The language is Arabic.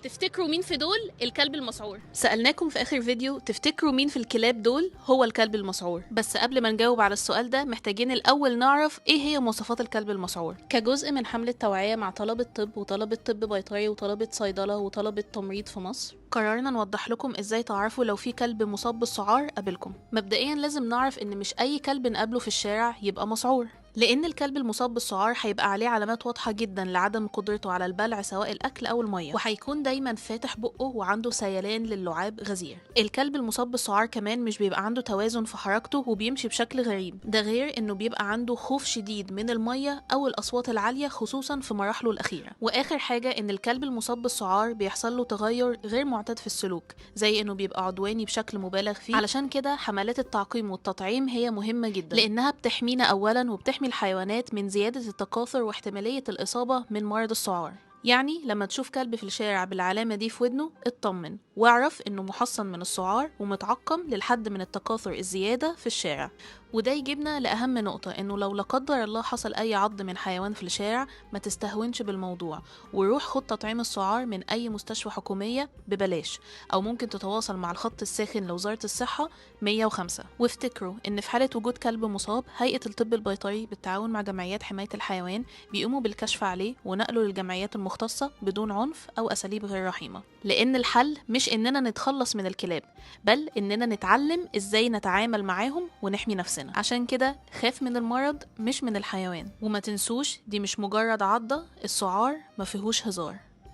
تفتكروا مين في دول الكلب المسعور؟ سألناكم في آخر فيديو تفتكروا مين في الكلاب دول هو الكلب المسعور، بس قبل ما نجاوب على السؤال ده محتاجين الأول نعرف إيه هي مواصفات الكلب المسعور. كجزء من حملة توعية مع طلبة طب وطلبة طب بيطري وطلبة صيدلة وطلبة تمريض في مصر، قررنا نوضح لكم إزاي تعرفوا لو في كلب مصاب بالسعار قابلكم. مبدئيا لازم نعرف إن مش أي كلب نقابله في الشارع يبقى مسعور، لأن الكلب المصاب بالسعار هيبقى عليه علامات واضحة جدا لعدم قدرته على البلع سواء الأكل أو المية، وهيكون دايما فاتح بقه وعنده سيلان للعاب غزير. الكلب المصاب بالسعار كمان مش بيبقى عنده توازن في حركته وبيمشي بشكل غريب، ده غير إنه بيبقى عنده خوف شديد من المية أو الأصوات العالية خصوصا في مراحله الأخيرة. وآخر حاجة إن الكلب المصاب بالسعار بيحصل له تغير غير معتاد في السلوك، زي إنه بيبقى عدواني بشكل مبالغ فيه. علشان كده حملات التعقيم والتطعيم هي مهمة جدا، لأنها بتحمينا أولا وبتحمي الحيوانات من زيادة التكاثر واحتمالية الإصابة من مرض السعار. يعني لما تشوف كلب في الشارع بالعلامة دي في ودنه اطمن واعرف انه محصن من السعار ومتعقم للحد من التكاثر الزيادة في الشارع. وده يجيبنا لأهم نقطة، انه لو لا قدر الله حصل اي عض من حيوان في الشارع ما تستهونش بالموضوع وروح خد تطعيم السعار من اي مستشفى حكومية ببلاش، او ممكن تتواصل مع الخط الساخن لوزارة الصحة 105. وافتكروا ان في حالة وجود كلب مصاب هيئة الطب البيطري بالتعاون مع جمعيات حماية الحيوان بيقوموا بالكشف عليه ونقله للجمعيات المختصة بدون عنف او اساليب غير رحيمة، لان الحل مش اننا نتخلص من الكلاب بل اننا نتعلم ازاي نتعامل معاهم ونحمي نفسنا. عشان كده خاف من المرض مش من الحيوان، وما تنسوش دي مش مجرد عضة، السعار ما فيهوش هزار.